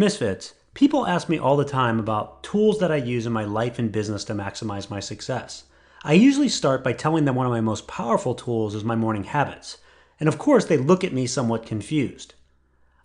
Misfits, people ask me all the time about tools that I use in my life and business to maximize my success. I usually start by telling them one of my most powerful tools is my morning habits. And of course, they look at me somewhat confused.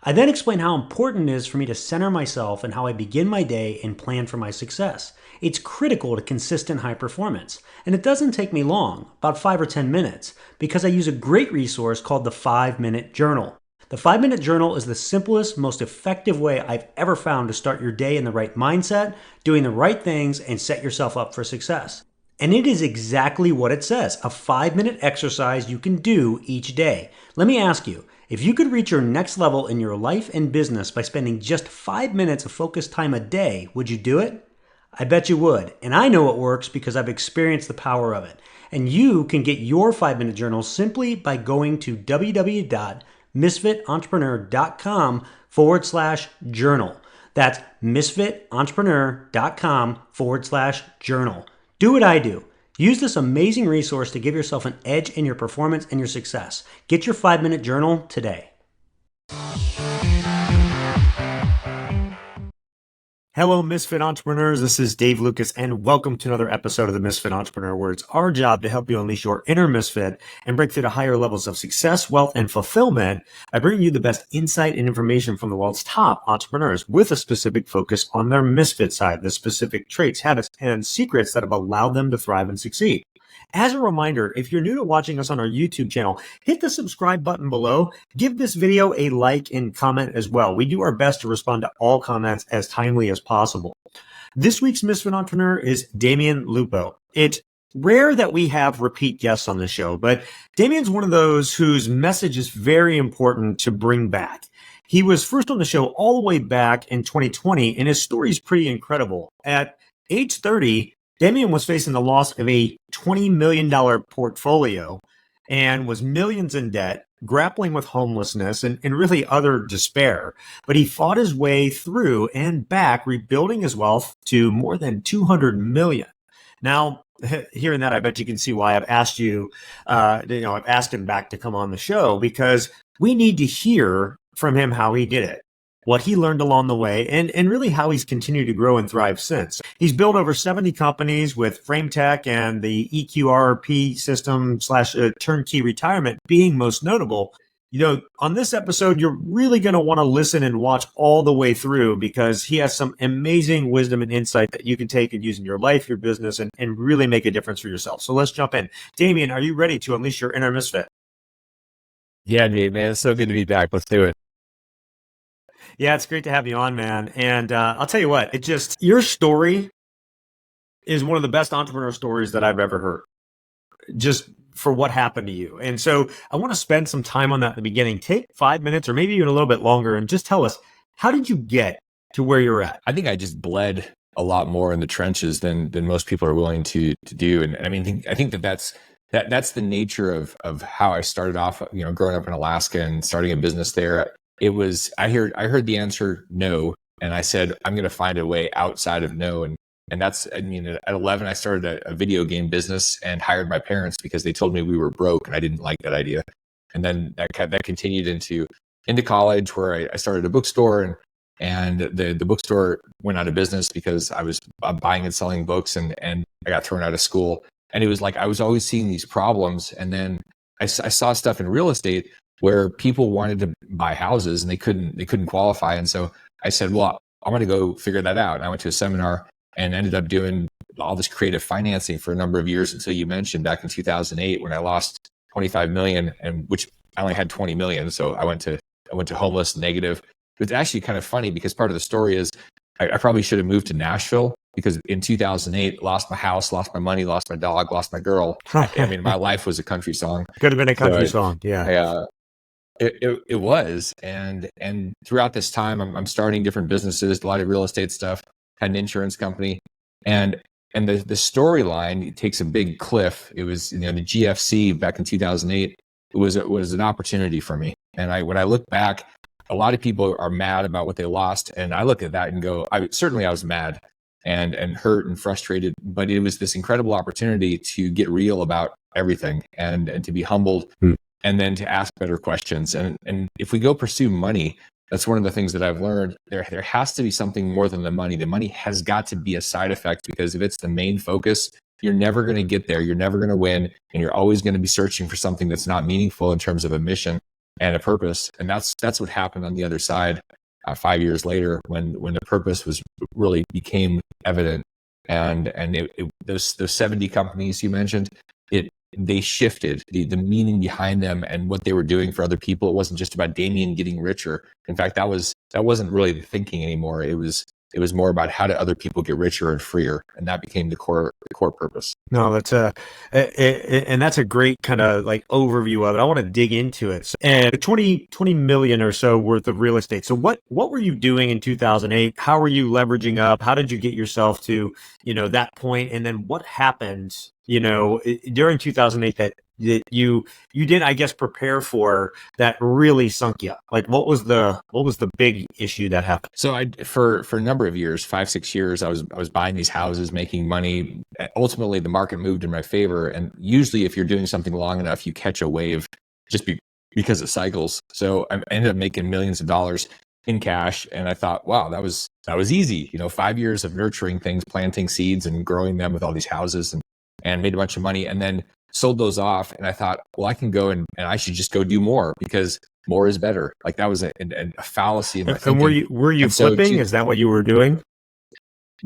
I then explain how important it is for me to center myself and how I begin my day and plan for my success. It's critical to consistent high performance. And it doesn't take me long, about 5 or 10 minutes, because I use a great resource called the 5-Minute Journal. The 5-Minute Journal is the simplest, most effective way I've ever found to start your day in the right mindset, doing the right things, and set yourself up for success. And it is exactly what it says, a 5-minute exercise you can do each day. Let me ask you, if you could reach your next level in your life and business by spending just 5 minutes of focused time a day, would you do it? I bet you would. And I know it works because I've experienced the power of it. And you can get your 5-minute journal simply by going to www.misfitentrepreneur.com/journal. That's misfitentrepreneur.com/journal. Do what I do. Use this amazing resource to give yourself an edge in your performance and your success. Get your 5-minute journal today. Hello, Misfit Entrepreneurs. This is Dave Lukas, and welcome to another episode of the Misfit Entrepreneur, where it's our job to help you unleash your inner misfit and break through to higher levels of success, wealth, and fulfillment by bringing you the best insight and information from the world's top entrepreneurs with a specific focus on their misfit side, the specific traits, habits, and secrets that have allowed them to thrive and succeed. As a reminder, if you're new to watching us on our YouTube channel, hit the subscribe button below. Give this video a like and comment as well. We do our best to respond to all comments as timely as possible. This week's Misfit Entrepreneur is Damion Lupo. It's rare that we have repeat guests on the show, but Damien's one of those whose message is very important to bring back. He was first on the show all the way back in 2020, and his story is pretty incredible. At age 30, Damion was facing the loss of a $20 million portfolio and was millions in debt, grappling with homelessness and really other despair. But he fought his way through and back, rebuilding his wealth to more than 200 million. Now, hearing that, I bet you can see why I've asked I've asked him back to come on the show, because we need to hear from him how he did it, what he learned along the way, and really how he's continued to grow and thrive since. He's built over 70 companies with Frame Tech and the EQRP system / turnkey retirement being most notable. On this episode, you're really going to want to listen and watch all the way through, because he has some amazing wisdom and insight that you can take and use in your life, your business, and really make a difference for yourself. So let's jump in. Damion, are you ready to unleash your inner misfit? Yeah, Nate, man. It's so good to be back. Let's do it. Yeah, it's great to have you on, man. And I'll tell you what, your story is one of the best entrepreneur stories that I've ever heard, just for what happened to you. And so I want to spend some time on that at the beginning. Take 5 minutes or maybe even a little bit longer and just tell us, how did you get to where you're at? I think I just bled a lot more in the trenches than most people are willing to do. And I mean, I think that's the nature of how I started off, growing up in Alaska and starting a business there. It was, I heard the answer no. And I said, I'm going to find a way outside of no. And that's, at 11, I started a video game business and hired my parents because they told me we were broke and I didn't like that idea. And then that continued into college, where I started a bookstore, and the bookstore went out of business because I was buying and selling books, and I got thrown out of school. And it was like, I was always seeing these problems. And then I saw stuff in real estate where people wanted to buy houses and they couldn't qualify. And so I said, well, I'm going to go figure that out. And I went to a seminar and ended up doing all this creative financing for a number of years, until you mentioned back in 2008 when I lost 25 million, and which I only had 20 million. So I went to homeless, negative. It's actually kind of funny, because part of the story is I probably should have moved to Nashville, because in 2008, lost my house, lost my money, lost my dog, lost my girl. I mean, my life was a country song. Could have been a country song. Yeah. It was. And throughout this time, I'm starting different businesses, a lot of real estate stuff, had an insurance company. And the storyline takes a big cliff. It was, the GFC back in 2008, it was an opportunity for me. And when I look back, a lot of people are mad about what they lost. And I look at that and go, I was mad and hurt and frustrated, but it was this incredible opportunity to get real about everything and to be humbled. And then to ask better questions. And if we go pursue money, That's one of the things that I've learned. There has to be something more than the money. The money has got to be a side effect, because if it's the main focus, you're never going to get there. You're never going to win. And you're always going to be searching for something that's not meaningful in terms of a mission and a purpose. And that's what happened on the other side 5 years later, when the purpose was really became evident. And those 70 companies you mentioned, they shifted the meaning behind them and what they were doing for other people. It wasn't just about Damian getting richer. In fact, that wasn't really the thinking anymore. It was more about how do other people get richer and freer, and that became the core purpose. No, and that's a great kind of like overview of it. I want to dig into it. And 20 million or so worth of real estate. So what were you doing in 2008? How were you leveraging up? How did you get yourself to, that point? And then what happened, during 2008 that you didn't, I guess, prepare for, that really sunk you? Like, what was the big issue that happened? So for a number of years, 5-6 years, I was buying these houses, making money. Ultimately, the market moved in my favor. And usually if you're doing something long enough, you catch a wave just because of cycles. So I ended up making millions of dollars in cash. And I thought, wow, that was easy. 5 years of nurturing things, planting seeds and growing them with all these houses, and made a bunch of money, and then sold those off. And I thought, well, I can go and I should just go do more, because more is better. Like, that was a fallacy in my thinking. And were you flipping? Is that what you were doing?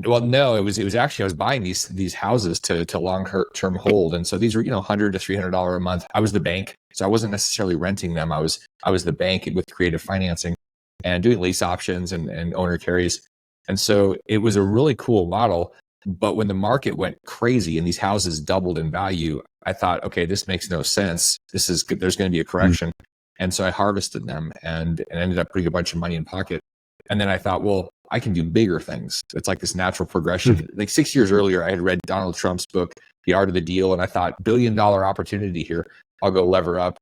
Well, no, it was actually, I was buying these houses to long-term hold. And so these were, $100 to $300 a month. I was the bank. So I wasn't necessarily renting them. I was the bank with creative financing and doing lease options and owner carries. And so it was a really cool model. But when the market went crazy and these houses doubled in value, I thought, okay, this makes no sense. There's going to be a correction. And so I harvested them and ended up putting a bunch of money in pocket. And then I thought, well, I can do bigger things. It's like this natural progression. Like 6 years earlier, I had read Donald Trump's book, The Art of the Deal. And I thought, $1 billion opportunity here. I'll go lever up.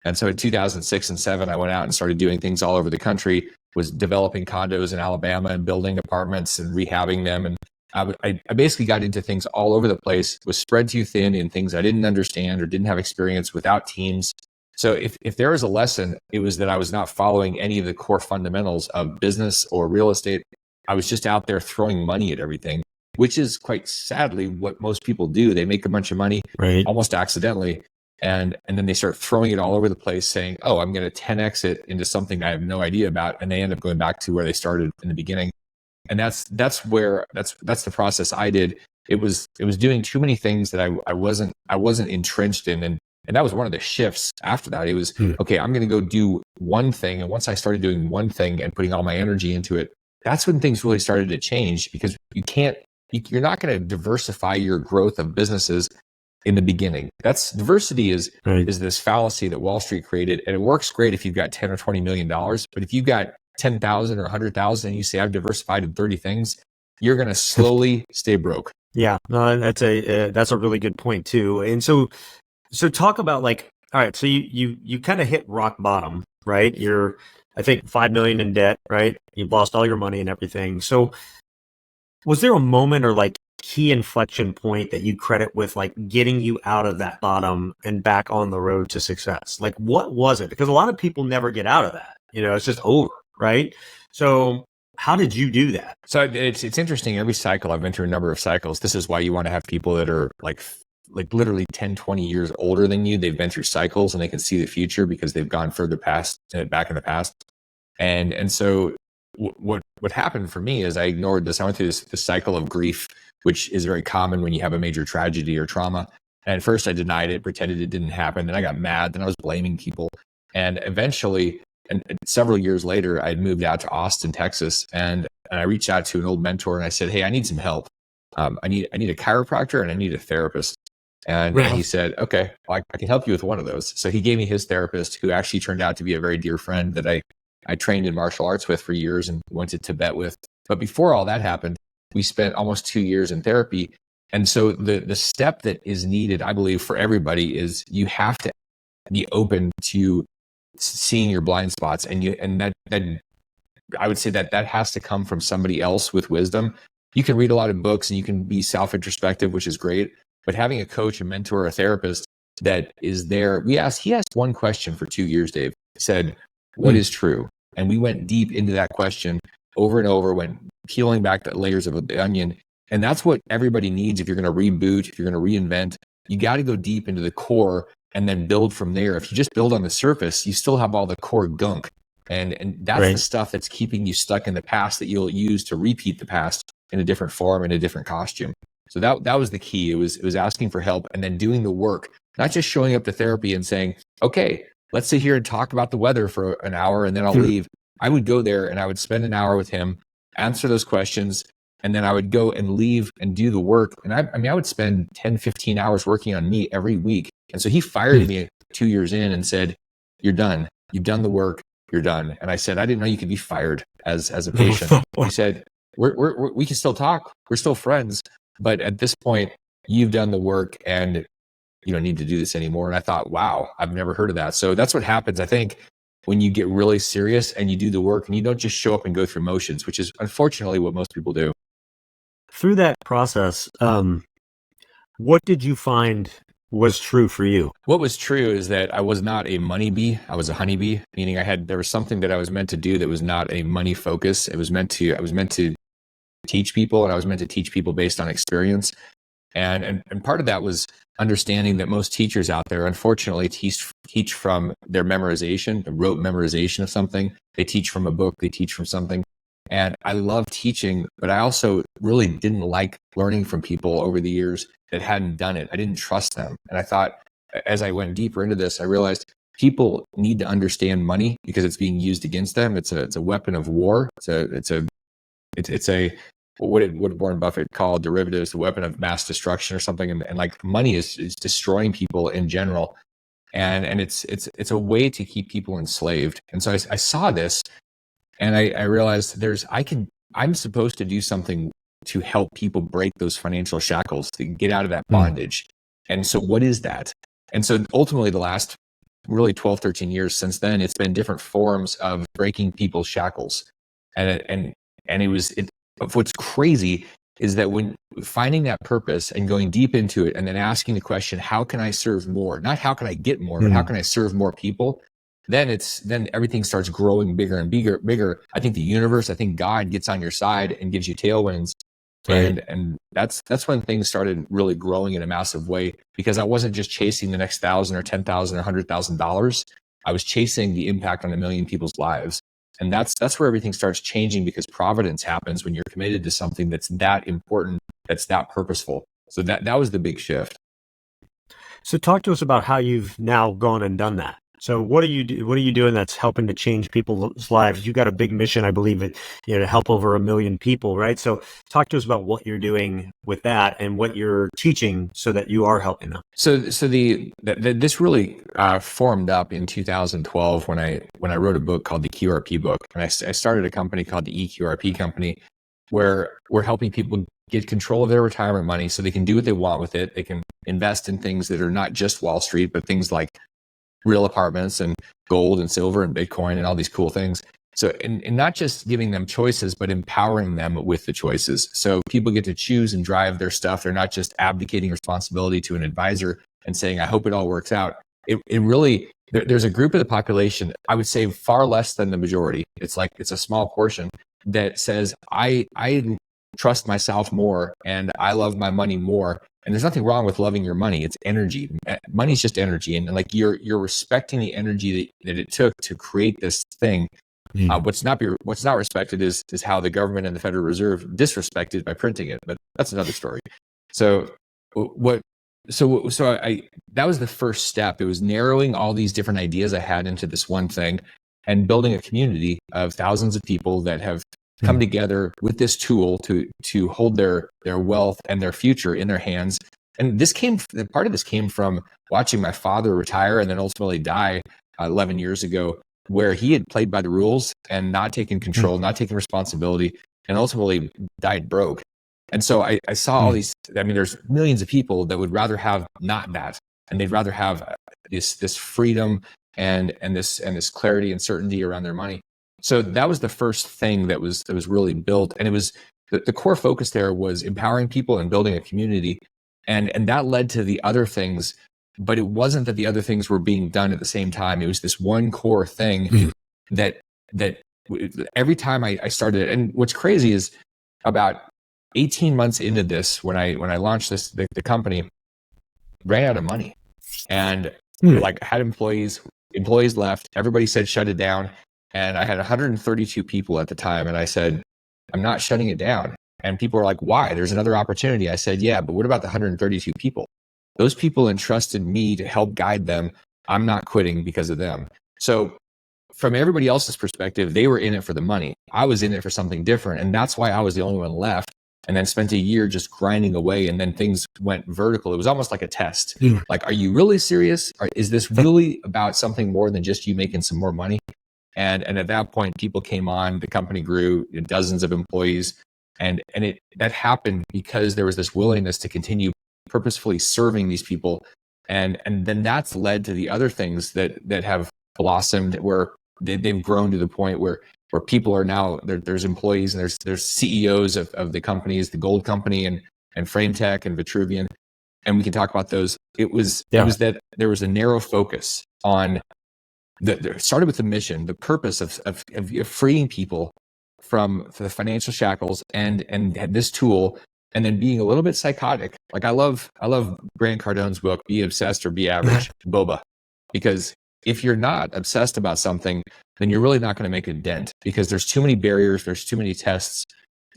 And so in 2006 and 2007, I went out and started doing things all over the country, was developing condos in Alabama and building apartments and rehabbing them. And I basically got into things all over the place, was spread too thin in things I didn't understand or didn't have experience, without teams. So if there was a lesson, it was that I was not following any of the core fundamentals of business or real estate. I was just out there throwing money at everything, which is quite sadly what most people do. They make a bunch of money, right, almost accidentally. And then they start throwing it all over the place, saying, oh, I'm going to 10x it into something I have no idea about. And they end up going back to where they started in the beginning. And that's the process I did. It was doing too many things that I wasn't entrenched in. And that was one of the shifts after that. It was, okay, I'm going to go do one thing. And once I started doing one thing and putting all my energy into it, that's when things really started to change, because you're not going to diversify your growth of businesses in the beginning. Diversity is this fallacy that Wall Street created. And it works great if you've got 10 or $20 million. But if you've got 10,000 or 100,000 and you say, I've diversified in 30 things, you're going to slowly stay broke. Yeah, no, that's a really good point too. And so talk about, like, all right, so you kind of hit rock bottom, right? You're, I think, 5 million in debt, right? You've lost all your money and everything. So was there a moment or like key inflection point that you credit with, like, getting you out of that bottom and back on the road to success? Like, what was it? Because a lot of people never get out of that. It's just over, right? So how did you do that? So it's interesting. Every cycle, I've been through a number of cycles. This is why you want to have people that are like literally 10, 20 years older than you. They've been through cycles and they can see the future because they've gone further back in the past. And so what happened for me is I ignored this. I went through this cycle of grief, which is very common when you have a major tragedy or trauma. And at first I denied it, pretended it didn't happen. Then I got mad. Then I was blaming people. And eventually, and several years later, I had moved out to Austin, Texas. And I reached out to an old mentor and I said, hey, I need some help. I need a chiropractor and I need a therapist. And he said, okay, well, I can help you with one of those. So he gave me his therapist, who actually turned out to be a very dear friend that I trained in martial arts with for years and went to Tibet with. But before all that happened, we spent almost 2 years in therapy. And so the step that is needed, I believe, for everybody is you have to be open to seeing your blind spots. And that I would say that has to come from somebody else with wisdom. You can read a lot of books and you can be self-introspective, which is great. But having a coach, a mentor, a therapist that is there, he asked one question for 2 years, Dave. He said, what is true? And we went deep into that question over and over, went peeling back the layers of the onion. And that's what everybody needs. If you're going to reboot, if you're going to reinvent, you got to go deep into the core and then build from there. If you just build on the surface, you still have all the core gunk. And that's the stuff that's keeping you stuck in the past that you'll use to repeat the past in a different form, in a different costume. So that was the key. It was asking for help and then doing the work, not just showing up to therapy and saying, okay, let's sit here and talk about the weather for an hour and then I'll leave. I would go there and I would spend an hour with him, answer those questions, and then I would go and leave and do the work. And I would spend 10, 15 hours working on me every week. And so he fired me 2 years in and said, you're done. You've done the work. You're done. And I said, I didn't know you could be fired as a patient. He said, we can still talk. We're still friends. But at this point, you've done the work and you don't need to do this anymore. And I thought, wow, I've never heard of that. So that's what happens, I think, when you get really serious and you do the work and you don't just show up and go through motions, which is unfortunately what most people do. Through that process, what did you find was true for you? What was true is that I was not a money bee. I was a honeybee, meaning there was something that I was meant to do that was not a money focus. I was meant to teach people, and I was meant to teach people based on experience. And part of that was understanding that most teachers out there, unfortunately, teach from their memorization, the rote memorization of something. They teach from a book, they teach from something. And I love teaching, but I also really didn't like learning from people over the years that hadn't done it. I didn't trust them. And I thought, as I went deeper into this, I realized people need to understand money because it's being used against them. It's a weapon of war. It's a what did Warren Buffett call derivatives, the weapon of mass destruction or something. And like money is destroying people in general. And it's a way to keep people enslaved. And so I saw this and I realized I'm supposed to do something to help people break those financial shackles, to get out of that bondage. And so what is that? And so ultimately the last really 12, 13 years since then, it's been different forms of breaking people's shackles. And what's crazy is that when finding that purpose and going deep into it and then asking the question, how can I serve more? Not how can I get more, but how can I serve more people? Then everything starts growing bigger and bigger. I think the universe, I think God gets on your side and gives you tailwinds. Right. And that's when things started really growing in a massive way, because I wasn't just chasing the next $1,000 or $10,000 or $100,000. I was chasing the impact on 1 million people's lives. And that's where everything starts changing, because providence happens when you're committed to something that's that important, that's that purposeful. So that was the big shift. So talk to us about how you've now gone and done that. So what are you doing that's helping to change people's lives? You got a big mission, I believe, to help over 1 million people, right? So talk to us about what you're doing with that and what you're teaching so that you are helping them. So this really formed up in 2012 when I wrote a book called the QRP book, and I started a company called the EQRP company, where we're helping people get control of their retirement money so they can do what they want with it. They can invest in things that are not just Wall Street, but things like real apartments and gold and silver and Bitcoin and all these cool things. So, and not just giving them choices, but empowering them with the choices. So people get to choose and drive their stuff. They're not just abdicating responsibility to an advisor and saying, I hope it all works out. It really, there's a group of the population, I would say far less than the majority. It's a small portion that says, I trust myself more and I love my money more. And there's nothing wrong with loving your money. It's energy. Money's just energy. And like you're respecting the energy that it took to create this thing. What's not respected is how the government and the Federal Reserve disrespected by printing it. But that's another story. So that was the first step. It was narrowing all these different ideas I had into this one thing and building a community of thousands of people that have come together with this tool to hold their wealth and their future in their hands. And part of this came from watching my father retire and then ultimately die 11 years ago, where he had played by the rules and not taken control, not taken responsibility, and ultimately died broke. And so I saw all these, there's millions of people that would rather have not that, and they'd rather have this freedom and this clarity and certainty around their money. So that was the first thing that was really built. And it was the core focus there was empowering people and building a community. And that led to the other things, but it wasn't that the other things were being done at the same time. It was this one core thing that that every time I started, and what's crazy is about 18 months into this, when I launched the company, ran out of money, and like had employees left. Everybody said shut it down, and I had 132 people at the time, and I said, I'm not shutting it down. And people were like, why? There's another opportunity. I said, yeah, but what about the 132 people? Those people entrusted me to help guide them. I'm not quitting because of them. So from everybody else's perspective, they were in it for the money. I was in it for something different. And that's why I was the only one left, and then spent a year just grinding away. And then things went vertical. It was almost like a test. Like, are you really serious? Or is this really about something more than just you making some more money? And at that point, people came on, the company grew, dozens of employees. And that happened because there was this willingness to continue purposefully serving these people. And then that's led to the other things that have blossomed, where they've grown to the point where people are now, there's employees, and there's CEOs of the companies, the Gold Company and Frame Tech and Vitruvian. And we can talk about those. It was that there was a narrow focus on started with the mission, the purpose of freeing people from the financial shackles, and had this tool, and then being a little bit psychotic. Like, I love Grant Cardone's book, Be Obsessed or Be Average, Boba, because if you're not obsessed about something, then you're really not going to make a dent, because there's too many barriers, there's too many tests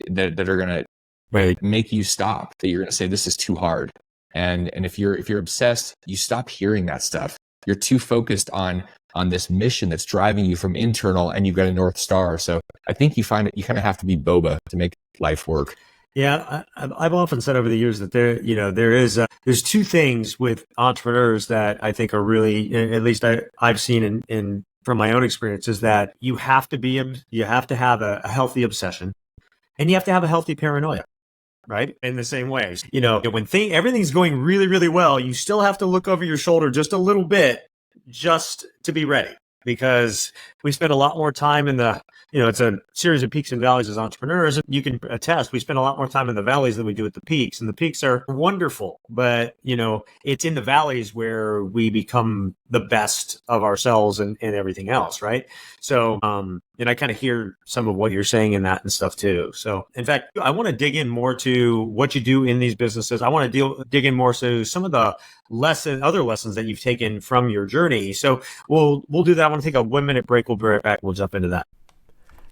that are going to make you stop, that you're going to say, this is too hard. And if you're obsessed, you stop hearing that stuff. You're too focused on this mission that's driving you from internal, and you've got a North Star. So I think you find it, you kind of have to be boba to make life work. Yeah, I've often said over the years that there's two things with entrepreneurs that I think are really, at least I've seen in from my own experience, is that you have to have a healthy obsession, and you have to have a healthy paranoia. Right. In the same way, when everything's going really, really well, you still have to look over your shoulder just a little bit, just to be ready, because we spend a lot more time in it's a series of peaks and valleys as entrepreneurs. You can attest, we spend a lot more time in the valleys than we do at the peaks, and the peaks are wonderful, but it's in the valleys where we become the best of ourselves and everything else. Right. So, and I kind of hear some of what you're saying in that and stuff too. So in fact, I want to dig in more to what you do in these businesses. I want to dig in more to some of the other lessons that you've taken from your journey. So we'll do that. I want to take a 1-minute break. We'll be right back. We'll jump into that.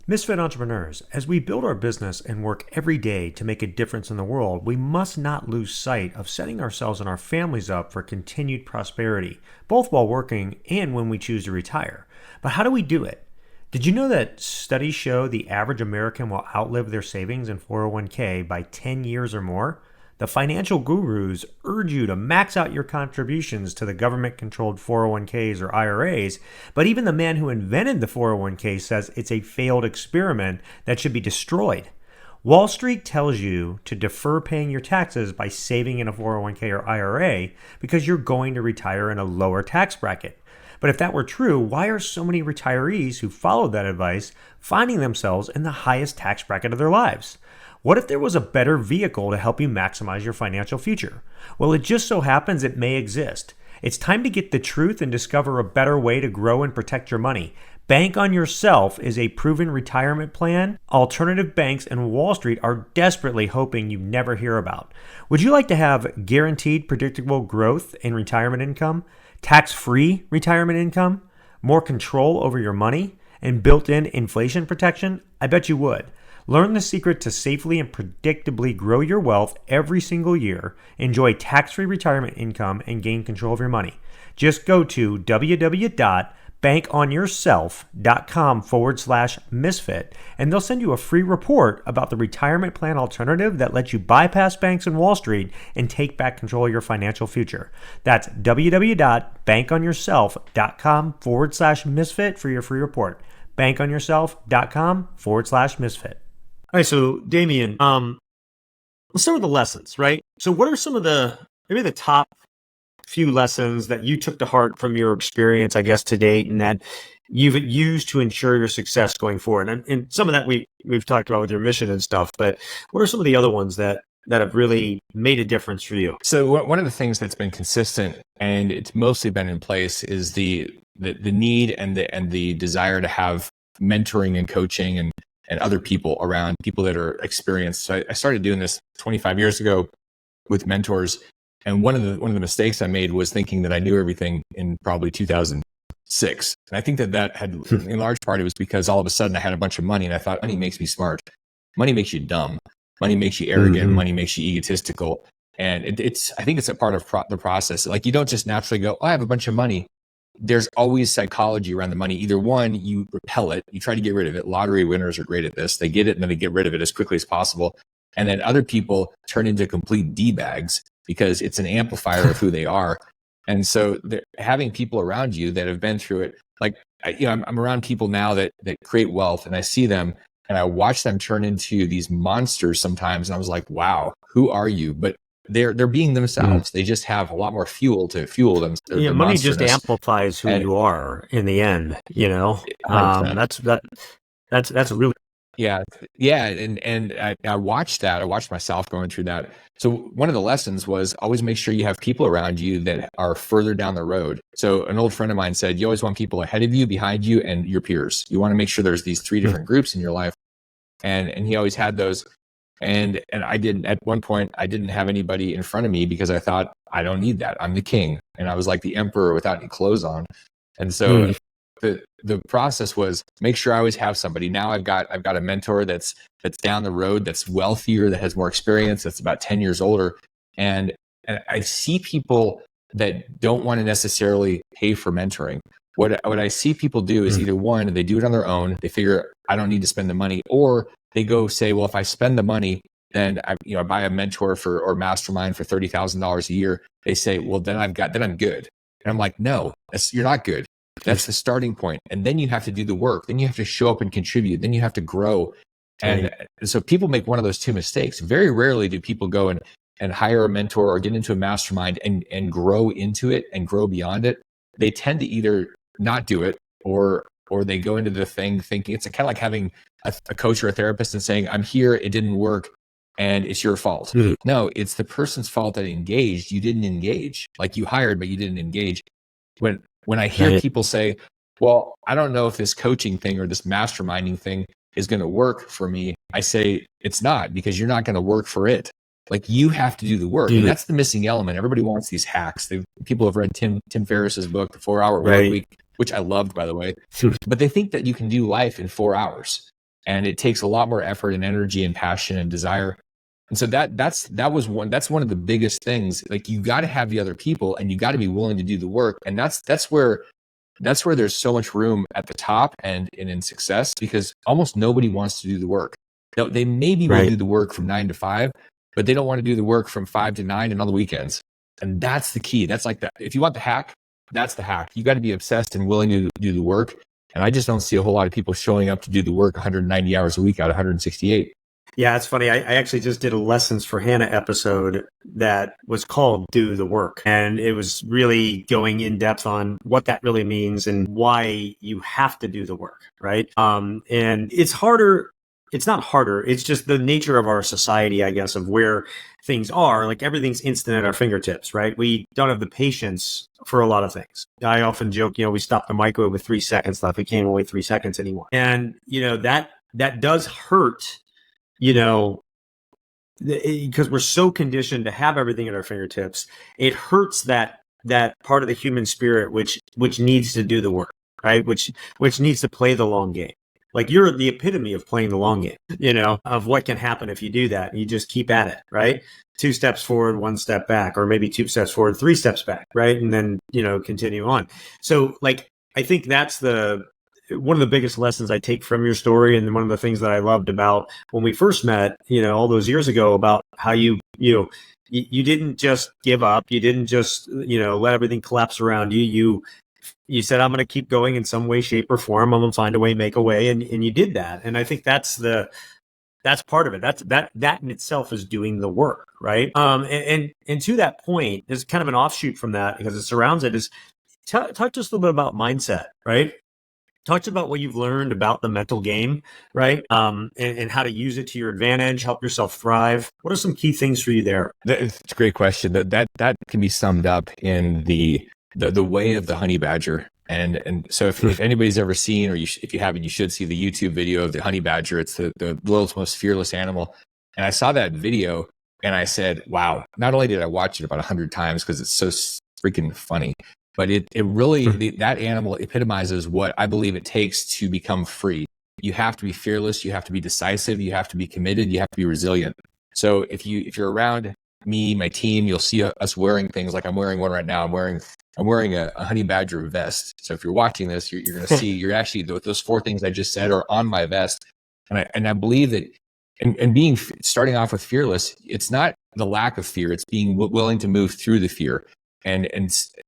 Misfit entrepreneurs, as we build our business and work every day to make a difference in the world, we must not lose sight of setting ourselves and our families up for continued prosperity, both while working and when we choose to retire. But how do we do it? Did you know that studies show the average American will outlive their savings in 401k by 10 years or more? The financial gurus urge you to max out your contributions to the government-controlled 401ks or IRAs, but even the man who invented the 401k says it's a failed experiment that should be destroyed. Wall Street tells you to defer paying your taxes by saving in a 401k or IRA because you're going to retire in a lower tax bracket. But if that were true, why are so many retirees who followed that advice finding themselves in the highest tax bracket of their lives? What if there was a better vehicle to help you maximize your financial future? Well, it just so happens it may exist. It's time to get the truth and discover a better way to grow and protect your money. Bank on Yourself is a proven retirement plan alternative banks and Wall Street are desperately hoping you never hear about. Would you like to have guaranteed predictable growth in retirement income, tax-free retirement income, more control over your money, and built-in inflation protection? I bet you would. Learn the secret to safely and predictably grow your wealth every single year, enjoy tax-free retirement income, and gain control of your money. Just go to www.bankonyourself.com/misfit, and they'll send you a free report about the retirement plan alternative that lets you bypass banks and Wall Street and take back control of your financial future. That's www.bankonyourself.com/misfit for your free report. bankonyourself.com/misfit. All right, so Damian, let's start with the lessons, right? So what are some of maybe the top few lessons that you took to heart from your experience, I guess, to date, and that you've used to ensure your success going forward? And some of that we've talked about with your mission and stuff, but what are some of the other ones that have really made a difference for you? So one of the things that's been consistent, and it's mostly been in place, is the need and the desire to have mentoring and coaching and other people around people that are experienced. So I started doing this 25 years ago with mentors. And one of the mistakes I made was thinking that I knew everything in probably 2006. And I think that had, in large part, it was because all of a sudden I had a bunch of money and I thought money makes me smart. Money makes you dumb. Money makes you arrogant. Mm-hmm. Money makes you egotistical. And I think it's a part of the process. Like, you don't just naturally go, oh, I have a bunch of money. There's always psychology around the money. Either one, you repel it, you try to get rid of it. Lottery winners are great at this. They get it and then they get rid of it as quickly as possible. And then other people turn into complete D-bags because it's an amplifier of who they are. And so having people around you that have been through it, like, I'm around people now that create wealth, and I see them and I watch them turn into these monsters sometimes. And I was like, wow, who are you? But they're being themselves. They just have a lot more fuel to fuel them. Money just amplifies who you are in the end, 100%. That's really. Yeah. And I watched that. I watched myself going through that. So one of the lessons was always make sure you have people around you that are further down the road. So an old friend of mine said, you always want people ahead of you, behind you, and your peers. You want to make sure there's these three different groups in your life. And he always had those. And I didn't, at one point, I didn't have anybody in front of me because I thought, I don't need that. I'm the king. And I was like the emperor without any clothes on. And so the process was make sure I always have somebody. Now I've got a mentor that's down the road, that's wealthier, that has more experience, that's about 10 years older. And I see people that don't want to necessarily pay for mentoring. What I see people do is either one, they do it on their own. They figure I don't need to spend the money, or they go say, well, if I spend the money, then I buy a mentor or mastermind for $30,000 a year. They say, well, then I'm good. And I'm like, no, you're not good. That's the starting point. And then you have to do the work. Then you have to show up and contribute. Then you have to grow. And so people make one of those two mistakes. Very rarely do people go and hire a mentor or get into a mastermind and grow into it and grow beyond it. They tend to either not do it or they go into the thing thinking it's kind of like having a coach or a therapist and saying, I'm here, it didn't work, and it's your fault. No, it's the person's fault that engaged. You didn't engage. Like, you hired, but you didn't engage. When I hear people say, well, I don't know if this coaching thing or this masterminding thing is going to work for me, I say it's not, because you're not going to work for it. Like, you have to do the work. And that's the missing element. Everybody wants these hacks. People have read Tim Ferriss's book, The 4-Hour Work Week, which I loved, by the way. But they think that you can do life in 4 hours. And it takes a lot more effort and energy and passion and desire. And so that's one of the biggest things. Like, you got to have the other people, and you got to be willing to do the work. And that's where there's so much room at the top and in success, because almost nobody wants to do the work. They maybe will do the work from 9 to 5, but they don't want to do the work from 5 to 9 and on the weekends. And that's the key. That's like that. If you want the hack, that's the hack. You got to be obsessed and willing to do the work. And I just don't see a whole lot of people showing up to do the work 190 hours a week out of 168. Yeah, it's funny. I actually just did a Lessons for Hannah episode that was called Do the Work. And it was really going in depth on what that really means and why you have to do the work, right? And it's harder. It's not harder. It's just the nature of our society, I guess, of where things are. Like, everything's instant at our fingertips, right? We don't have the patience for a lot of things. I often joke, we stop the microwave with 3 seconds left. We can't even wait 3 seconds anymore. And, that does hurt, because we're so conditioned to have everything at our fingertips. It hurts that part of the human spirit, which needs to do the work, right? Which needs to play the long game. Like, you're the epitome of playing the long game, of what can happen if you do that. You just keep at it, right? 2 steps forward, 1 step back, or maybe 2 steps forward, 3 steps back, right? And then, continue on. So, like, I think that's one of the biggest lessons I take from your story. And one of the things that I loved about when we first met, all those years ago, about how you didn't just give up. You didn't just, let everything collapse around you. You said, I'm going to keep going in some way, shape, or form. I'm going to find a way, make a way. And you did that. And I think that's part of it. That in itself is doing the work. Right. And to that point, there's kind of an offshoot from that, because it surrounds it, is talk just a little bit about mindset, right? Talk about what you've learned about the mental game, right? And how to use it to your advantage, help yourself thrive. What are some key things for you there? That's a great question. That can be summed up in the way of the honey badger. And so if anybody's ever seen, or if you haven't, you should see the YouTube video of the honey badger. It's the world's most fearless animal. And I saw that video and I said, wow, not only did I watch it about 100 times because it's so freaking funny, but it really, that animal epitomizes what I believe it takes to become free. You have to be fearless. You have to be decisive. You have to be committed. You have to be resilient. So if you're around me, my team, you'll see us wearing things like I'm wearing one right now. I'm wearing a honey badger vest. So if you're watching this, you're going to see, you're actually, those 4 things I just said are on my vest. And I believe that, and starting off with fearless, it's not the lack of fear. It's being willing to move through the fear. And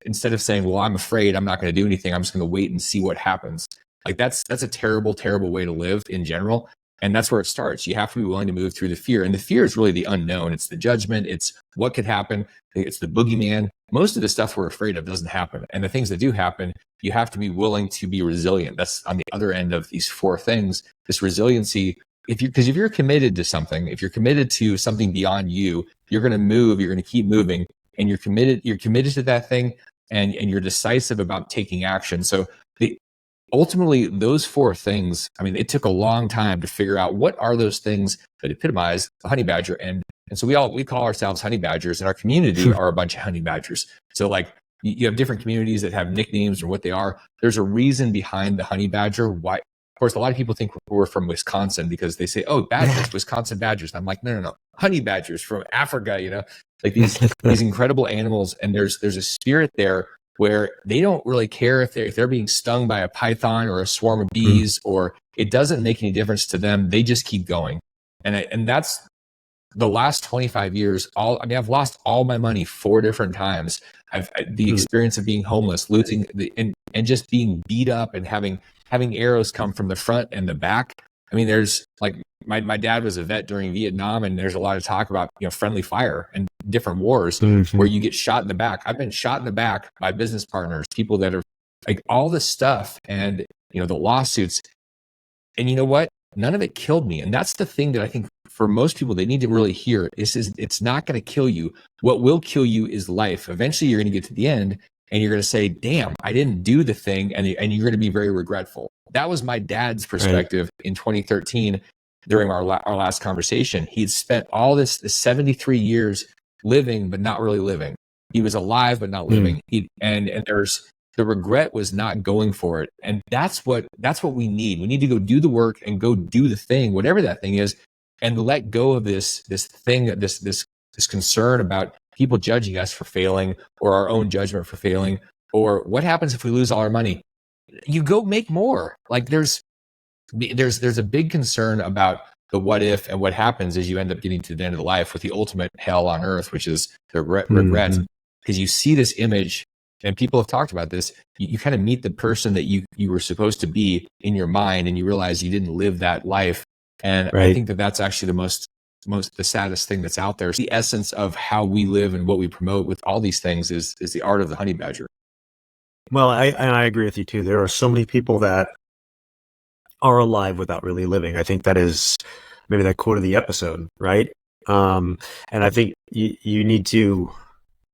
instead of saying, well, I'm afraid, I'm not going to do anything, I'm just going to wait and see what happens. Like that's a terrible, terrible way to live in general. And that's where it starts. You have to be willing to move through the fear. And the fear is really the unknown. It's the judgment. It's what could happen. It's the boogeyman. Most of the stuff we're afraid of doesn't happen. And the things that do happen, you have to be willing to be resilient. That's on the other end of these 4 things, this resiliency. Because if you're committed to something, if you're committed to something beyond you, you're going to move, you're going to keep moving, and you're committed to that thing, and you're decisive about taking action. So ultimately, those 4 things, I mean, it took a long time to figure out what are those things that epitomize the honey badger. And so we call ourselves honey badgers, and our community are a bunch of honey badgers. So like you have different communities that have nicknames or what they are. There's a reason behind the honey badger. Why? Of course, a lot of people think we're from Wisconsin because they say, oh, badgers, Wisconsin badgers. And I'm like, no. Honey badgers from Africa, like these incredible animals. And there's a spirit there where they don't really care if they're being stung by a python or a swarm of bees, or it doesn't make any difference to them. They just keep going. And that's the last 25 years. I've lost all my money 4 different times. The experience of being homeless, losing and just being beat up and having arrows come from the front and the back. I mean, there's like my dad was a vet during Vietnam, and there's a lot of talk about friendly fire and different wars where you get shot in the back. I've been shot in the back by business partners, people that are like all this stuff, and the lawsuits. And you know what? None of it killed me. And that's the thing that I think for most people, they need to really hear is it's not going to kill you. What will kill you is life. Eventually, you're going to get to the end, and you're going to say, damn, I didn't do the thing. And you're going to be very regretful. That was my dad's perspective in 2013 during our last conversation. He'd spent all this 73 years living, but not really living. He was alive, but not living. And there's the regret was not going for it. And that's what we need. We need to go do the work and go do the thing, whatever that thing is, and let go of this thing, this concern about people judging us for failing, or our own judgment for failing, or what happens if we lose all our money. You go make more. Like there's a big concern about the what if and what happens as you end up getting to the end of the life with the ultimate hell on earth, which is the regret. Because you see this image, and people have talked about this, you kind of meet the person that you were supposed to be in your mind, and you realize you didn't live that life. And I think that's actually the saddest thing that's out there. The essence of how we live and what we promote with all these things is the art of the honey badger. Well, I agree with you too. There are so many people that are alive without really living. I think that is maybe that quote of the episode, right? And I think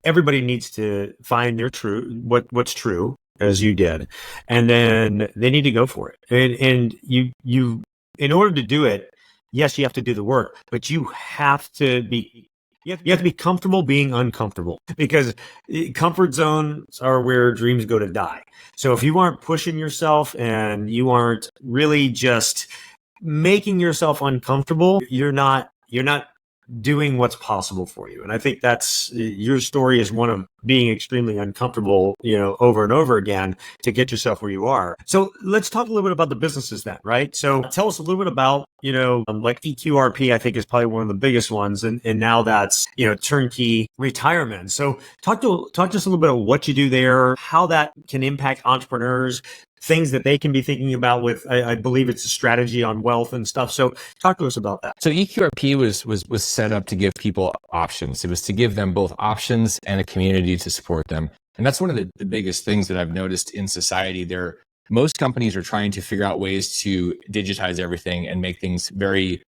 everybody needs to find their what's true, as you did, and then they need to go for it. And you in order to do it, yes, you have to do the work, but you have to be comfortable being uncomfortable, because comfort zones are where dreams go to die. So if you aren't pushing yourself and you aren't really just making yourself uncomfortable, you're not doing what's possible for you. And I think that's your story is one of being extremely uncomfortable, over and over again to get yourself where you are. So let's talk a little bit about the businesses then, right? So tell us a little bit about, like EQRP, I think is probably one of the biggest ones. And now that's, turnkey retirement. So talk to us a little bit about what you do there, how that can impact entrepreneurs, things that they can be thinking about with, I believe it's a strategy on wealth and stuff. So talk to us about that. So EQRP was set up to give people options. It was to give them both options and a community to support them. And that's one of the biggest things that I've noticed in society. Most companies are trying to figure out ways to digitize everything and make things very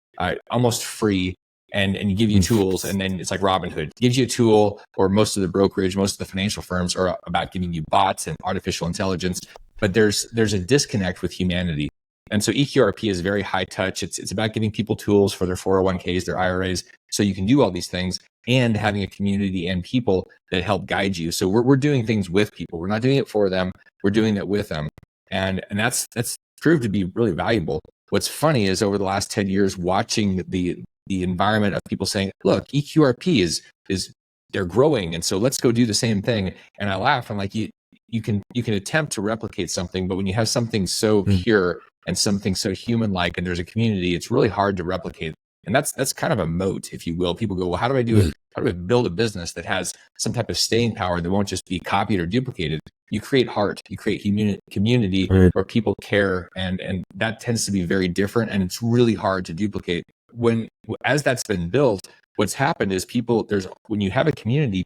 almost free and give you tools. And then it's like Robinhood gives you a tool, or most of the brokerage, most of the financial firms are about giving you bots and artificial intelligence. but there's a disconnect with humanity. And so EQRP is very high touch. It's about giving people tools for their 401ks, their IRAs, so you can do all these things, and having a community and people that help guide you. So we're doing things with people. We're not doing it for them. We're doing it with them. And that's proved to be really valuable. What's funny is over the last 10 years, watching the environment of people saying, look, EQRP is they're growing. And so let's go do the same thing. And I laugh. I'm like, you can attempt to replicate something, but when you have something so pure and something so human-like, and there's a community, it's really hard to replicate. And that's kind of a moat, if you will. People go, well, how do I do it? How do I build a business that has some type of staying power that won't just be copied or duplicated? You create heart, you create community where people care, and that tends to be very different, and it's really hard to duplicate. As that's been built, what's happened is when you have a community,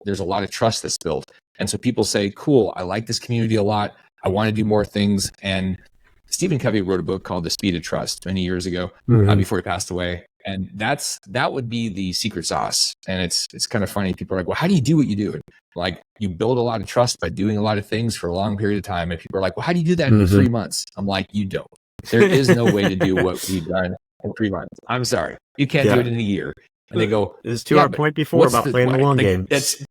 there's a lot of trust that's built. And so people say, cool, I like this community a lot. I want to do more things. And Stephen Covey wrote a book called The Speed of Trust many years ago, before he passed away. And that would be the secret sauce. And it's kind of funny. People are like, well, how do you do what you do? Like, you build a lot of trust by doing a lot of things for a long period of time. And people are like, well, how do you do that in 3 months? I'm like, you don't. There is no way to do what we've done in 3 months. I'm sorry. You can't do it in a year. And they go, this is to our point before about playing the long game. That's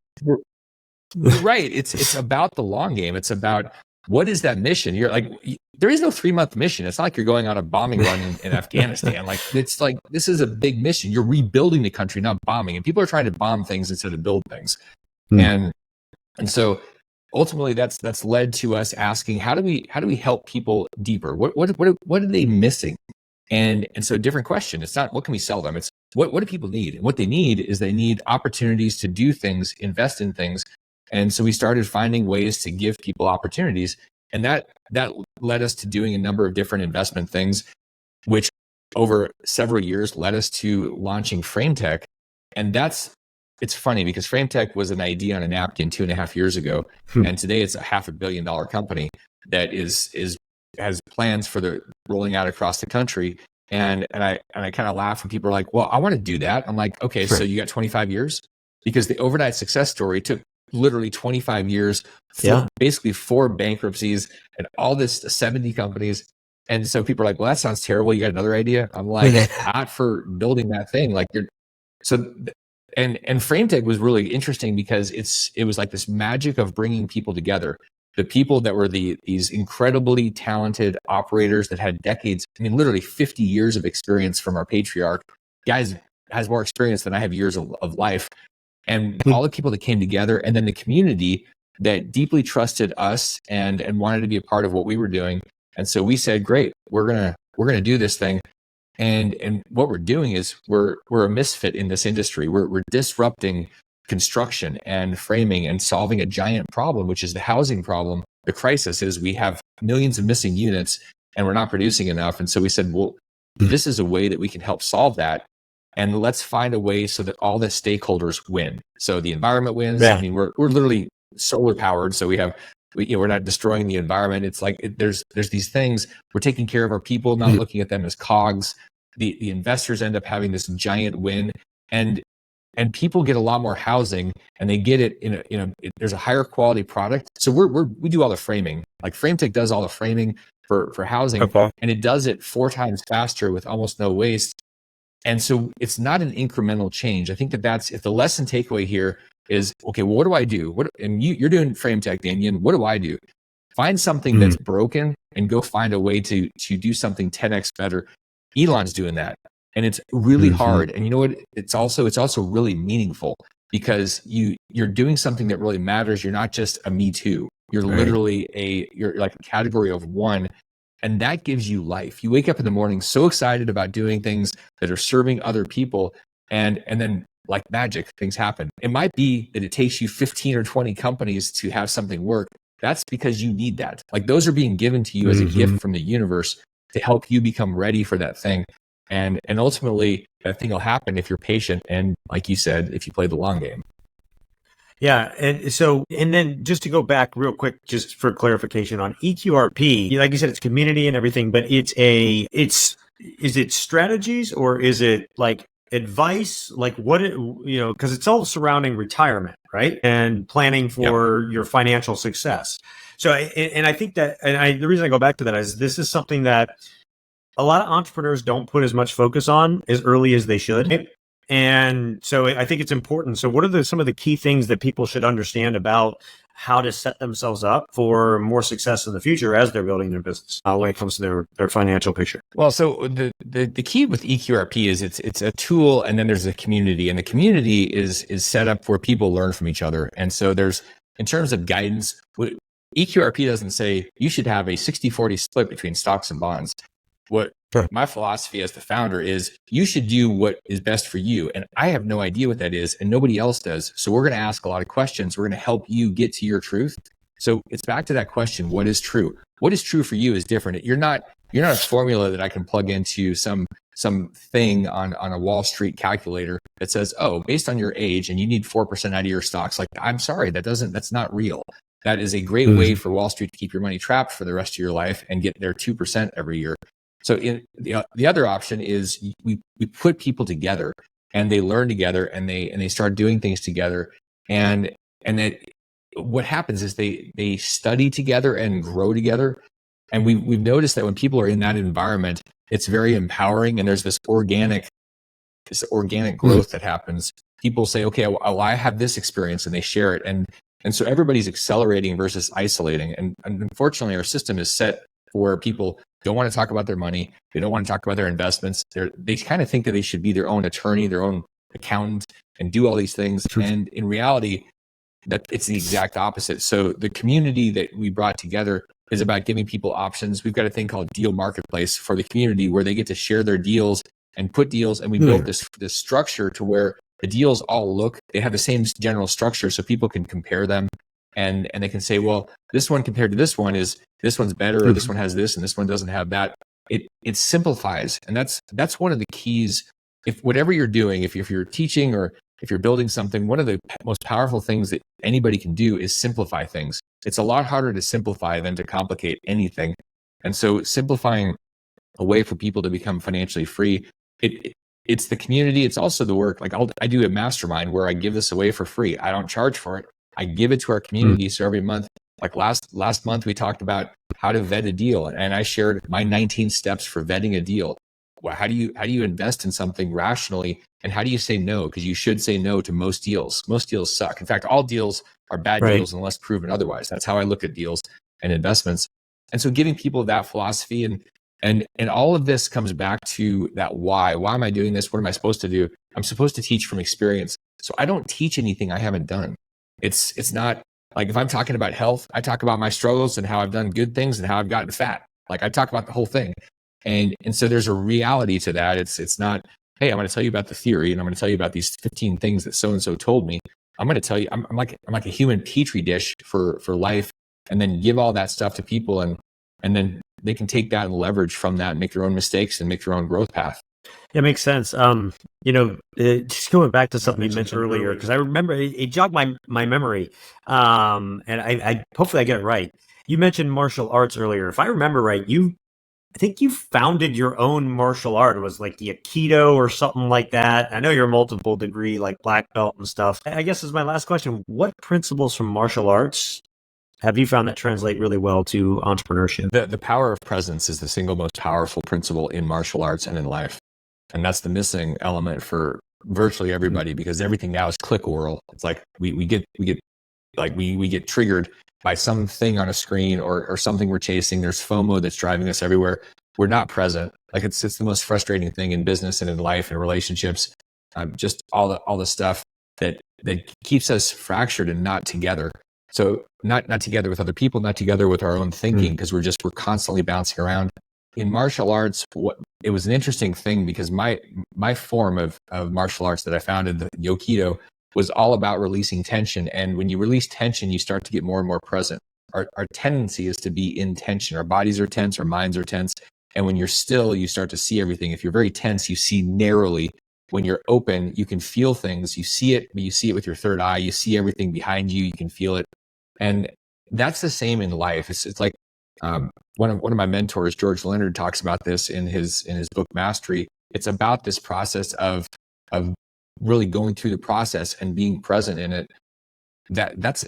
right. It's about the long game. It's about, what is that mission? You're like, there is no 3-month mission. It's not like you're going on a bombing run in Afghanistan. Like, it's like, this is a big mission. You're rebuilding the country, not bombing. And people are trying to bomb things instead of build things. And so ultimately that's led to us asking, how do we help people deeper? What are they missing? And so different question. It's not, what can we sell them? It's what do people need? And what they need is they need opportunities to do things, invest in things. And so we started finding ways to give people opportunities. And that led us to doing a number of different investment things, which over several years led us to launching FrameTech. And it's funny because FrameTech was an idea on a napkin 2.5 years ago. And today it's a $500 million company that has plans for the rolling out across the country. And I kind of laugh when people are like, well, I want to do that. I'm like, okay, so you got 25 years? Because the overnight success story took literally 25 years, basically 4 bankruptcies and all this 70 companies. And so people are like, well, that sounds terrible. You got another idea? I'm like, not for building that thing. Like, and FrameTech was really interesting because it was like this magic of bringing people together. The people that were these incredibly talented operators that had decades, literally 50 years of experience from our patriarch. Guys has more experience than I have years of life. And all the people that came together, and then the community that deeply trusted us and wanted to be a part of what we were doing. And so we said, great, we're gonna do this thing. And what we're doing is we're a misfit in this industry. We're disrupting construction and framing and solving a giant problem, which is the housing problem. The crisis is we have millions of missing units and we're not producing enough. And so we said, well, this is a way that we can help solve that. And let's find a way so that all the stakeholders win. So the environment wins. Yeah. We're literally solar powered. So we're not destroying the environment. It's like, there's these things. We're taking care of our people, not looking at them as cogs. The investors end up having this giant win, and people get a lot more housing, and they get it there's a higher quality product. So we do all the framing. Like FrameTech does all the framing for housing, and it does it 4 times faster with almost no waste. And so it's not an incremental change. I think that's, if the lesson takeaway here is, okay, well, what do I do? And you're doing FrameTech, Damian. What do I do? Find something that's broken and go find a way to do something 10x better. Elon's doing that. And it's really hard. And you know what? It's also really meaningful because you're doing something that really matters. You're not just a me too. You're literally you're like a category of one. And that gives you life. You wake up in the morning so excited about doing things that are serving other people. And then like magic, things happen. It might be that it takes you 15 or 20 companies to have something work. That's because you need that. Like, those are being given to you as a gift from the universe to help you become ready for that thing. And ultimately that thing will happen if you're patient. And like you said, if you play the long game. Yeah. And then just to go back real quick, just for clarification on EQRP, like you said, it's community and everything, but is it strategies or is it like advice? Like because it's all surrounding retirement, right? And planning for your financial success. So, and I think that, the reason I go back to that is this is something that a lot of entrepreneurs don't put as much focus on as early as they should. And so I think it's important. So what are some of the key things that people should understand about how to set themselves up for more success in the future as they're building their business when it comes to their financial picture? Well, so the key with EQRP is it's a tool, and then there's a community, and the community is set up where people learn from each other. And so there's, in terms of guidance, EQRP doesn't say you should have a 60-40 split between stocks and bonds. What my philosophy as the founder is, you should do what is best for you. And I have no idea what that is, and nobody else does. So we're going to ask a lot of questions. We're going to help you get to your truth. So it's back to that question: what is true? What is true for you is different. You're not a formula that I can plug into some thing on a Wall Street calculator that says, oh, based on your age and you need 4% out of your stocks. Like, I'm sorry, that's not real. That is a great way for Wall Street to keep your money trapped for the rest of your life and get their 2% every year. So the other option is we put people together and they learn together and they start doing things together. And then what happens is they study together and grow together. And we've noticed that when people are in that environment, it's very empowering, and there's this organic growth that happens. People say, okay, well, I have this experience, and they share it. And so everybody's accelerating versus isolating. And unfortunately, our system is set where people don't want to talk about their money. They don't want to talk about their investments. They kind of think that they should be their own attorney, their own accountant, and do all these things. And in reality, that it's the exact opposite. So the community that we brought together is about giving people options. We've got a thing called Deal Marketplace for the community where they get to share their deals and put deals. And we built this structure to where the deals all they have the same general structure, so people can compare them and they can say, well, this one compared to this one's better, or this one has this and this one doesn't have that. It simplifies. And that's one of the keys. If whatever you're doing, if you're teaching or if you're building something, one of the most powerful things that anybody can do is simplify things. It's a lot harder to simplify than to complicate anything. And so simplifying a way for people to become financially free, it's the community. It's also the work. Like I do a mastermind where I give this away for free. I don't charge for it. I give it to our community. So every month, like last month, we talked about how to vet a deal, and I shared my 19 steps for vetting a deal. Well, how do you invest in something rationally, and how do you say no? Because you should say no to most deals. Most deals suck. In fact, all deals are bad deals unless proven otherwise. That's how I look at deals and investments. And so giving people that philosophy and all of this comes back to that why. Why am I doing this? What am I supposed to do? I'm supposed to teach from experience. So I don't teach anything I haven't done. It's not like, if I'm talking about health, I talk about my struggles and how I've done good things and how I've gotten fat. Like, I talk about the whole thing. And so there's a reality to that. It's not, hey, I'm going to tell you about the theory and I'm going to tell you about these 15 things that so-and-so told me. I'm going to tell you, I'm like a human petri dish for life, and then give all that stuff to people. And then they can take that and leverage from that and make their own mistakes and make their own growth path. Yeah, makes sense. Just going back to something you mentioned earlier, because I remember it jogged my memory. And I hopefully I get it right. You mentioned martial arts earlier. If I remember right, I think you founded your own martial art. It was like the Aikido or something like that. I know you're a multiple degree, like black belt and stuff. I guess is my last question. What principles from martial arts have you found that translate really well to entrepreneurship? The power of presence is the single most powerful principle in martial arts and in life. And that's the missing element for virtually everybody, because everything now is click oral. It's like we get triggered by something on a screen or something we're chasing. There's FOMO that's driving us everywhere. We're not present. Like, it's the most frustrating thing in business and in life and relationships. Just all the stuff that keeps us fractured and not together. So not together with other people, not together with our own thinking, because we're constantly bouncing around. In martial arts, it was an interesting thing, because my form of martial arts that I founded, the Aikido, was all about releasing tension. And when you release tension, you start to get more and more present. Our tendency is to be in tension. Our bodies are tense, our minds are tense. And when you're still, you start to see everything. If you're very tense, you see narrowly. When you're open, you can feel things. You see it, but you see it with your third eye. You see everything behind you. You can feel it. And that's the same in life. It's like one of my mentors, George Leonard, talks about this in his book Mastery. It's about this process of really going through the process and being present in it. That's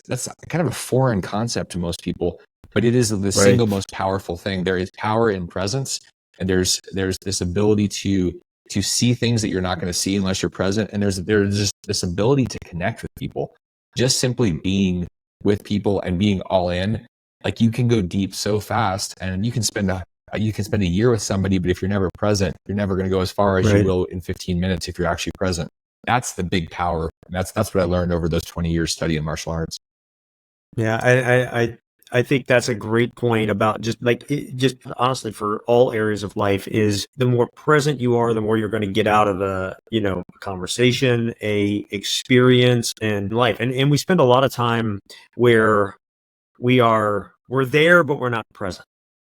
kind of a foreign concept to most people. but it is the Right. single most powerful thing. There is power in presence, and there's this ability to see things that you're not going to see unless you're present. And there's just this ability to connect with people, just simply being with people and being all in. Like, you can go deep so fast, and you can spend a year with somebody, but if you're never present, you're never going to go as far as you will in 15 minutes if you're actually present. That's the big power. And that's what I learned over those 20 years studying martial arts. Yeah, I think that's a great point about just honestly for all areas of life is the more present you are, the more you're going to get out of a conversation, a experience in life. And we spend a lot of time where we're there, but we're not present,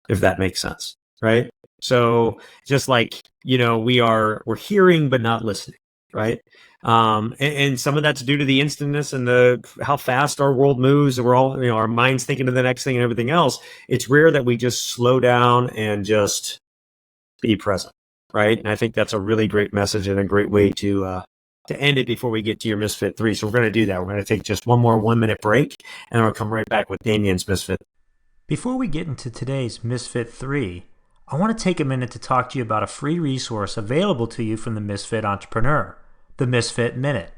if that makes sense. Right. So just like, we're hearing, but not listening. Right. And some of that's due to the instantness and how fast our world moves. And we're all, our minds thinking of the next thing and everything else. It's rare that we just slow down and just be present. Right. And I think that's a really great message and a great way to end it before we get to your Misfit 3. So we're going to do that. We're going to take just one more 1-minute break, and I'll come right back with Damian's Misfit. Before we get into today's Misfit 3, I want to take a minute to talk to you about a free resource available to you from the Misfit Entrepreneur, the Misfit Minute.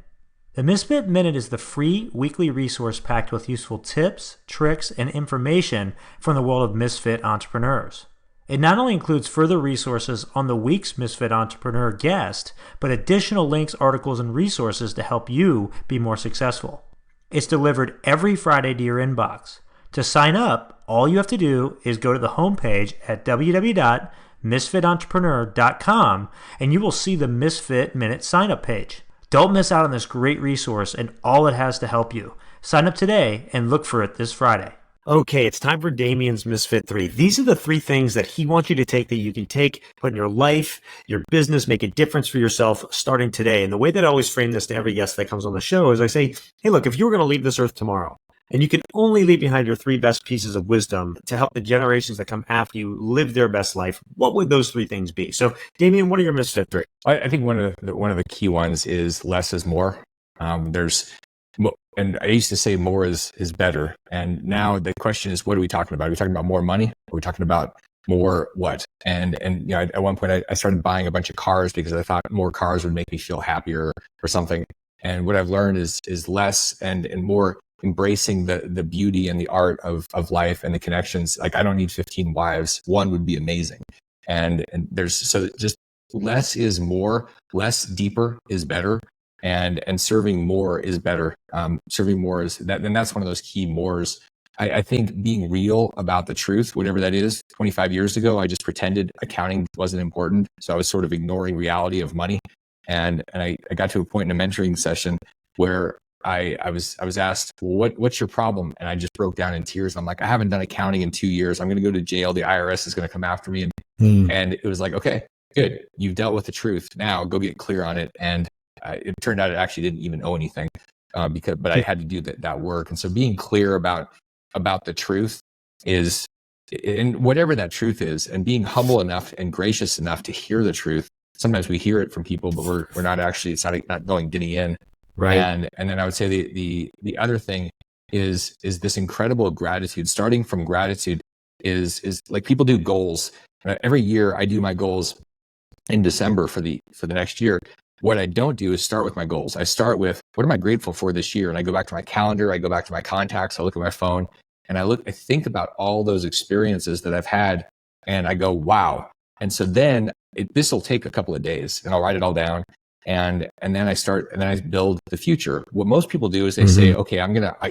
The Misfit Minute is the free weekly resource packed with useful tips, tricks, and information from the world of Misfit entrepreneurs. It not only includes further resources on the week's Misfit Entrepreneur guest, but additional links, articles, and resources to help you be more successful. It's delivered every Friday to your inbox. To sign up, all you have to do is go to the homepage at www.misfitentrepreneur.com, and you will see the Misfit Minute sign-up page. Don't miss out on this great resource and all it has to help you. Sign up today and look for it this Friday. Okay, it's time for Damian's Misfit 3. These are the 3 things that he wants you to take that you can take, put in your life, your business, make a difference for yourself starting today. And the way that I always frame this to every guest that comes on the show is I say, hey, look, if you were going to leave this earth tomorrow, and you can only leave behind your 3 best pieces of wisdom to help the generations that come after you live their best life, what would those 3 things be? So, Damian, what are your Misfit 3? I think one of the key ones is less is more. And I used to say more is better. And now the question is, what are we talking about? Are we talking about more money? Are we talking about more what? And at one point I started buying a bunch of cars because I thought more cars would make me feel happier or something. And what I've learned is less and more embracing the beauty and the art of life and the connections. Like, I don't need 15 wives. 1 would be amazing. And so just less is more, less deeper is better. And serving more is better. Serving more is that, and that's one of those key mores. I think being real about the truth, whatever that is. 25 years ago, I just pretended accounting wasn't important, so I was sort of ignoring reality of money. And I got to a point in a mentoring session where I was asked, well, what's your problem? And I just broke down in tears. I'm like, I haven't done accounting in 2 years. I'm going to go to jail. The IRS is going to come after me. And it was like, okay, good. You've dealt with the truth. Now go get clear on it. And it turned out I actually didn't even owe anything but I had to do that work. And so being clear about the truth is, and whatever that truth is, and being humble enough and gracious enough to hear the truth. Sometimes we hear it from people, but we're not actually, it's not going digging in. Right. And then I would say the other thing is this incredible gratitude. Starting from gratitude is like, people do goals. Every year I do my goals in December for the next year. What I don't do is start with my goals. I start with, what am I grateful for this year? And I go back to my calendar, I go back to my contacts, I look at my phone, and I think about all those experiences that I've had, and I go, wow. And so then this will take a couple of days, and I'll write it all down. And then I build the future. What most people do is they say, okay,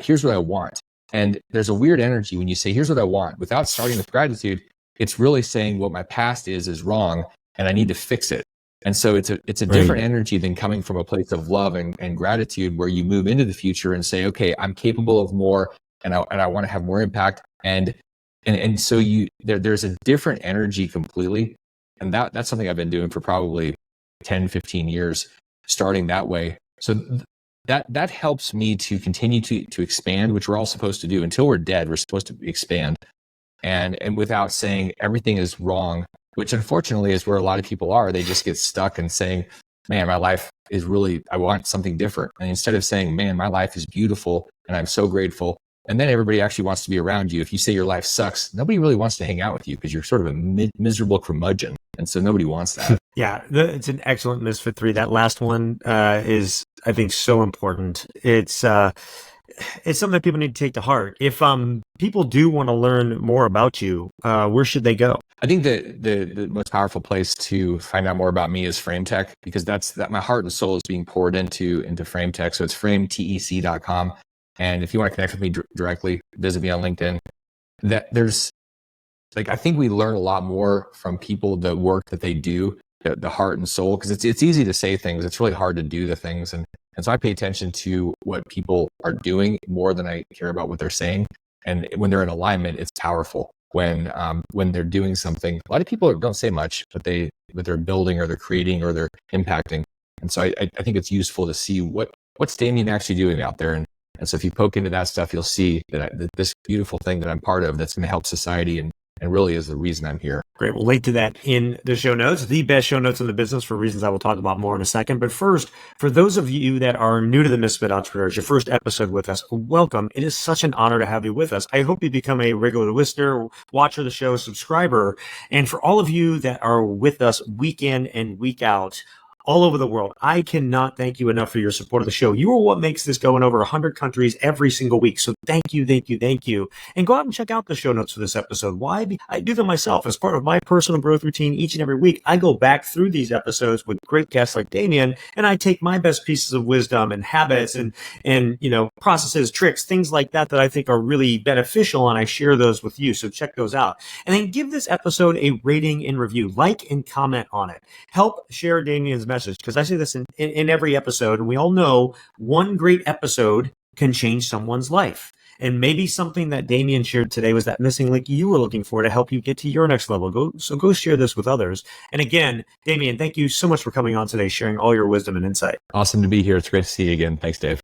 here's what I want. And there's a weird energy when you say, here's what I want, without starting with gratitude. It's really saying what my past is wrong, and I need to fix it. And so it's a different energy than coming from a place of love and gratitude, where you move into the future and say, okay, I'm capable of more, and I want to have more impact. And so there's a different energy completely. And that's something I've been doing for probably 10, 15 years, starting that way. So that helps me to continue to expand, which we're all supposed to do. Until we're dead, we're supposed to expand. And without saying everything is wrong, which unfortunately is where a lot of people are. They just get stuck in saying, man, my life is really, I want something different. And instead of saying, man, my life is beautiful and I'm so grateful, And then everybody actually wants to be around you. If you say your life sucks, nobody really wants to hang out with you because you're sort of a miserable curmudgeon. And so nobody wants that. Yeah, it's an excellent Misfit 3. That last one is, I think, so important. It's something that people need to take to heart. If people do want to learn more about you, where should they go? I think that the most powerful place to find out more about me is FrameTech, because that my heart and soul is being poured into FrameTech. So it's frametec.com. And if you want to connect with me directly, visit me on LinkedIn. I think we learn a lot more from people, the work that they do, the heart and soul, because it's easy to say things. It's really hard to do the things. And so I pay attention to what people are doing more than I care about what they're saying. And when they're in alignment, it's powerful. When they're doing something, a lot of people don't say much, but they're building or they're creating or they're impacting. And so I think it's useful to see what's Damian actually doing out there. And so if you poke into that stuff, you'll see that this beautiful thing that I'm part of that's going to help society and really is the reason I'm here. Great. We'll link to that in the show notes, the best show notes in the business for reasons I will talk about more in a second. But first, for those of you that are new to the Misfit Entrepreneurs, your first episode with us, welcome. It is such an honor to have you with us. I hope you become a regular listener, watcher of the show, subscriber. And for all of you that are with us week in and week out, all over the world, I cannot thank you enough for your support of the show. You are what makes this go in over 100 countries every single week. So thank you, thank you, thank you. And go out and check out the show notes for this episode. Why? I do them myself as part of my personal growth routine each and every week. I go back through these episodes with great guests like Damian, and I take my best pieces of wisdom and habits and processes, tricks, things like that I think are really beneficial, and I share those with you. So check those out. And then give this episode a rating and review. Like and comment on it. Help share Damian's message, because I say this in every episode, and we all know one great episode can change someone's life. And maybe something that Damian shared today was that missing link you were looking for to help you get to your next level. Go share this with others. And again, Damian, thank you so much for coming on today, sharing all your wisdom and insight. Awesome to be here. It's great to see you again. Thanks, Dave.